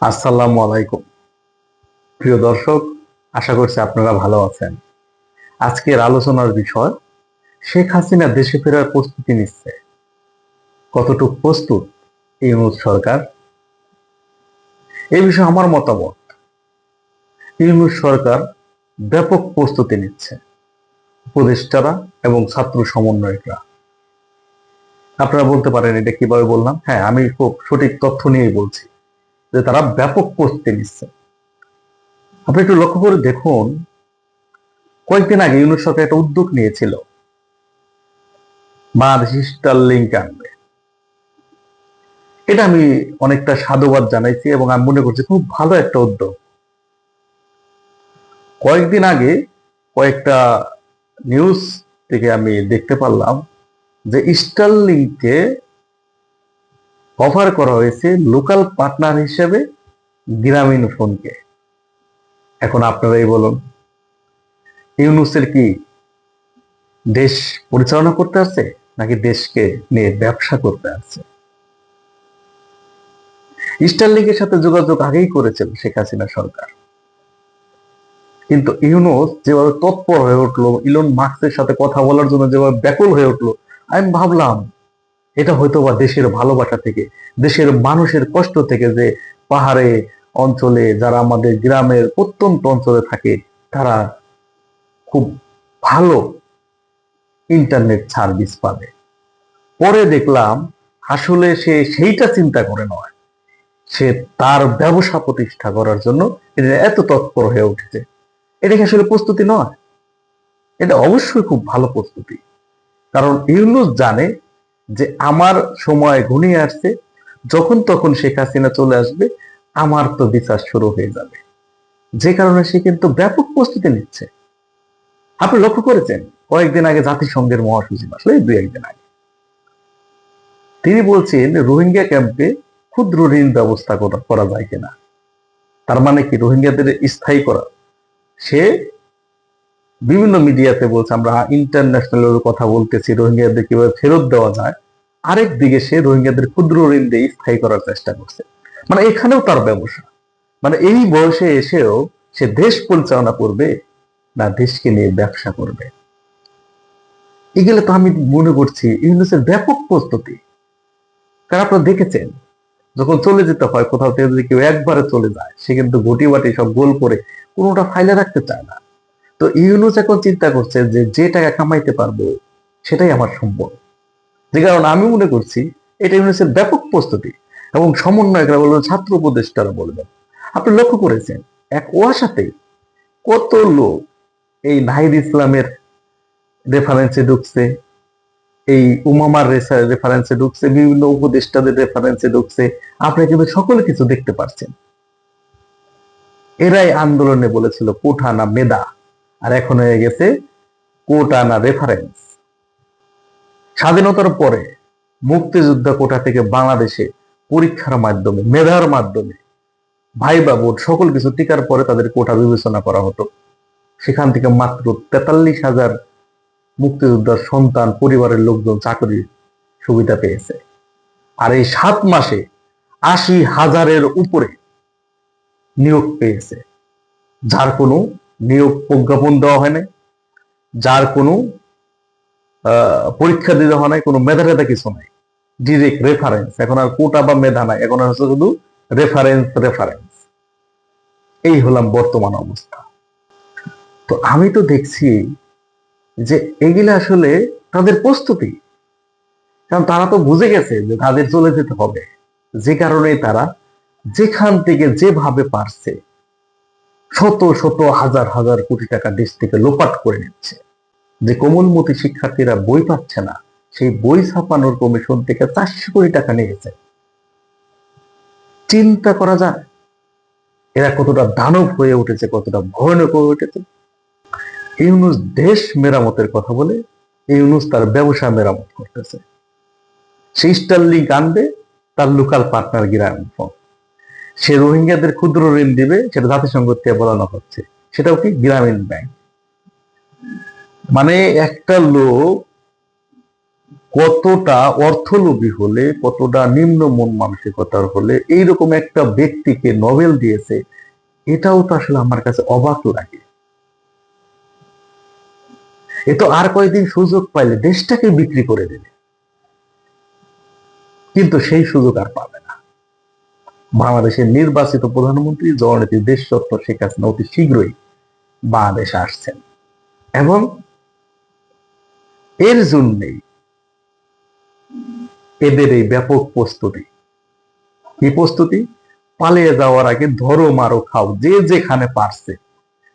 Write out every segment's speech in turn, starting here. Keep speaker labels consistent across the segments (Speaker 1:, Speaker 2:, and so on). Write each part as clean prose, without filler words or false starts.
Speaker 1: আসসালামু আলাইকুম প্রিয় দর্শক, আশা করছি আপনারা ভালো আছেন। আজকের আলোচনার বিষয় শেখ হাসিনা দেশে ফেরার প্রস্তুতি নিচ্ছে। কতটুকু প্রস্তুত ইউনূস সরকার? এই বিষয়ে আমার মতামত, ইউনূস সরকার ব্যাপক প্রস্তুতি নিচ্ছে, উপদেষ্টারা এবং ছাত্র সমন্বয়করা। আপনারা বলতে পারেন এটা কিভাবে বললাম? হ্যাঁ, আমি খুব সঠিক তথ্য নিয়েই বলছি যে তারা ব্যাপক প্রস্তুতি নিচ্ছে। আপনি একটু লক্ষ্য করে দেখুন, কয়েকদিন আগে ইউনূস সরকার একটা উদ্যোগ নিয়েছিল, বাংলাদেশ স্টারলিংক আনবে। এটা আমি অনেকটা সাধুবাদ জানাইছি এবং আমি মনে করছি খুব ভালো একটা উদ্যোগ। কয়েকদিন আগে কয়েকটা নিউজ থেকে আমি দেখতে পারলাম যে স্টারলিংকে অফার করা হয়েছে লোকাল পার্টনার হিসেবে গ্রামীণ ফোনকে। এখন আপনারাই বলুন, ইউনূসের কি দেশ পরিচালনা করতে আছে নাকি দেশকে নিয়ে ব্যবসা করতে আছে? স্টারলিংকের সাথে যোগাযোগ আগেই করেছিল শেখ হাসিনা সরকার, কিন্তু ইউনূস যেভাবে তৎপর হয়ে উঠলো, ইলন মাস্কের সাথে কথা বলার জন্য যেভাবে ব্যাকুল হয়ে উঠলো, আমি ভাবলাম এটা হয়তো বা দেশের ভালোবাসা থেকে, দেশের মানুষের কষ্ট থেকে, যে পাহাড়ে অঞ্চলে যারা আমাদের গ্রামের প্রত্যন্ত অঞ্চলে থাকে তারা খুব ভালো ইন্টারনেট সার্ভিস পাবে। পরে দেখলাম আসলে সে সেইটা চিন্তা করে নয়, সে তার ব্যবসা প্রতিষ্ঠা করার জন্য এটা এত তৎপর হয়ে উঠেছে। এটা কি আসলে প্রস্তুতি নয়? এটা অবশ্যই খুব ভালো প্রস্তুতি। কারণ ইউনূস জানে যে আমার সময় ঘনিয়ে আসছে, যখন তখন শেখ হাসিনা চলে আসবে, আমার তো বিচার শুরু হয়ে যাবে। যে কারণে সে কিন্তু ব্যাপক প্রস্তুতি নিচ্ছে। আপনি লক্ষ্য করেছেন, কয়েকদিন আগে জাতিসংঘের মহাসচিব আসলে দুই একদিন আগে তিনি বলছেন রোহিঙ্গা ক্যাম্পে ক্ষুদ্র ঋণ ব্যবস্থা করা যায় কিনা। তার মানে কি রোহিঙ্গাদের স্থায়ী করা। সে বিভিন্ন মিডিয়াতে বলছে আমরা ইন্টারন্যাশনাল কথা বলতেছি, রোহিঙ্গাদের কিভাবে ফেরত দেওয়া যায়। আরেক দিকে সে রোহিঙ্গাদের ক্ষুদ্র ঋণ দিয়ে স্থায়ী করার চেষ্টা করছে। মানে এখানেও তার ব্যবসা। মানে এই বয়সে এসেও সে দেশ পরিচালনা করবে না দেশকে নিয়ে ব্যবসা করবে? এগুলো তো আমি মনে করছি ইউনূসের ব্যাপক প্রস্তুতি। কারণ আপনারা দেখেছেন, যখন চলে যেতে হয় কোথাও থেকে, যদি কেউ একবারে চলে যায় সে কিন্তু ঘটি বাটি সব গোল করে কোনোটা ফাইলে রাখতে চায় না। তো ইউনূস এখন চিন্তা করছে যে যে টাকা কামাইতে পারবো সেটাই আমার সম্পদ। যে কারণে আমি মনে করছি এটা ইউনূসের ব্যাপক প্রস্তুতি। এবং সমন্বয়করা বলবেন, ছাত্র উপদেষ্টারা বলবেন। আপনি লক্ষ্য করেছেন এক ওয়াসাতে কত লোক এই নাহিদ ইসলামের রেফারেন্সে ঢুকছে, এই উমামার রেফারেন্সে ঢুকছে, বিভিন্ন উপদেষ্টাদের রেফারেন্সে ঢুকছে। আপনি কিন্তু সকল কিছু দেখতে পাচ্ছেন। এরাই আন্দোলনে বলেছিল কোঠা না মেধা, আর এখন হয়ে গেছে কোটা না রেফারেন্স। স্বাধীনতার পরে মুক্তিযোদ্ধা কোটা থেকে বাংলাদেশে পরীক্ষার মাধ্যমে, মেধার মাধ্যমে, ভাইবা বোর্ড সকল কিছু টিকার পরে তাদের কোটা বিবেচনা করা হতো। সেখান থেকে মাত্র 43,000 মুক্তিযোদ্ধার সন্তান পরিবারের লোকজন চাকরির সুবিধা পেয়েছে। আর এই 7 মাসে 80,000-এর উপরে নিয়োগ পেয়েছে, যার কোনো নিয়োগ প্রজ্ঞাপন দেওয়া হয় নাই, যার কোনো পরীক্ষা দিতে হয় নাই, কোনো মেধা টেধা কিছু নাই, ডিরেক্ট রেফারেন্স। এখন আর কোটা বা মেধা নাই, এখন আর হচ্ছে শুধু রেফারেন্স রেফারেন্স। এই হলাম বর্তমান অবস্থা। তো আমি তো দেখছি যে এগুলা আসলে তাদের প্রস্তুতি। কারণ তারা তো বুঝে গেছে যে তাদের চলে যেতে হবে, যে কারণে তারা যেখান থেকে যেভাবে পারছে শত শত হাজার হাজার কোটি টাকা দেশ থেকে লোপাট করে নিচ্ছে। যে কোমলমতি শিক্ষার্থীরা বই পাচ্ছে না, সেই বই ছাপানোর কমিশন থেকে 400 কোটি টাকা নিয়েছে। চিন্তা করা যায় এরা কতটা দানব হয়ে উঠেছে, কতটা ভয়ানক হয়ে উঠেছে। ইউনূস দেশ মেরামতের কথা বলে, ইউনূস তার ব্যবসা মেরামত করতেছে। সে স্টারলিংক আনবে, তার লোকাল পার্টনার গ্রামীণ ফোন। সে রোহিঙ্গাদের ক্ষুদ্র ঋণ দিবে, সেটা জাতিসংঘ থেকে বলানো হচ্ছে, সেটাও কি গ্রামীণ ব্যাংক। মানে একটা লোক কতটা অর্থলোভী হলে, কতটা নিম্ন মন মানসিকতার হলে এইরকম একটা ব্যক্তিকে নোবেল দিয়েছে, এটাও তো আসলে আমার কাছে অবাক লাগে। এ তো আর কয়েকদিন সুযোগ পাইলে দেশটাকে বিক্রি করে দেবে, কিন্তু সেই সুযোগ আর পাবে না। বাংলাদেশের নির্বাচিত প্রধানমন্ত্রী জননেত্রী দেশরত্ন শেখ হাসিনা অতি শীঘ্রই বাংলাদেশে আসছেন, এবং এর জন্যই এদের এই ব্যাপক প্রস্তুতি। কি প্রস্তুতি? পালিয়ে যাওয়ার আগে ধরো মারো খাও, যে যেখানে পারছে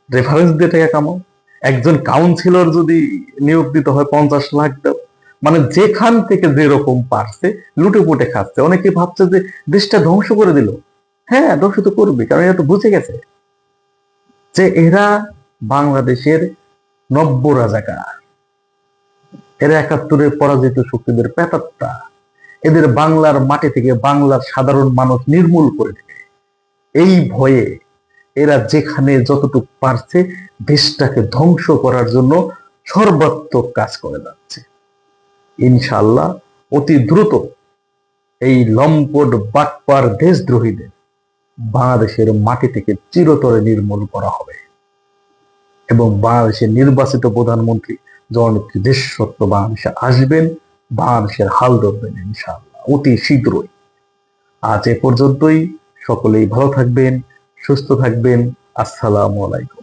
Speaker 1: রেফারেন্স দিয়ে টাকা কামাও। একজন কাউন্সিলর যদি নিয়োগ দিতে হয় 50 লাখ দাও, মানে যেখান থেকে যেরকম পারছে লুটে পুটে খাচ্ছে। অনেকে ভাবছে যে দেশটা ধ্বংস করে দিল। হ্যাঁ, ধ্বংস তো করবে, কারণ এরা তো বুঝে গেছে যে এরা বাংলাদেশের নব্য রাজাকার, এরা 71-এর পরাজিত শক্তিদের প্রেতাত্মা। এদের বাংলার মাটি থেকে বাংলার সাধারণ মানুষ নির্মূল করে দেবে, এই ভয়ে এরা যেখানে যতটুকু পারছে দেশটাকে ধ্বংস করার জন্য সর্বাত্মক কাজ করে যাচ্ছে। ইনশাআল্লাহ অতি দ্রুত এই লম্পট বাটপার দেশদ্রোহীদের বাংলাদেশের মাটি থেকে চিরতরে নির্মূল করা হবে, এবং বাংলাদেশের নির্বাচিত প্রধানমন্ত্রী জননেত্রী দেশরত্ন বাংলাদেশে আসবেন, বাংলাদেশের হাল ধরবেন ইনশাআল্লাহ অতি শীঘ্রই। আজ এ পর্যন্তই। সকলেই ভালো থাকবেন, সুস্থ থাকবেন। আসসালামু আলাইকুম।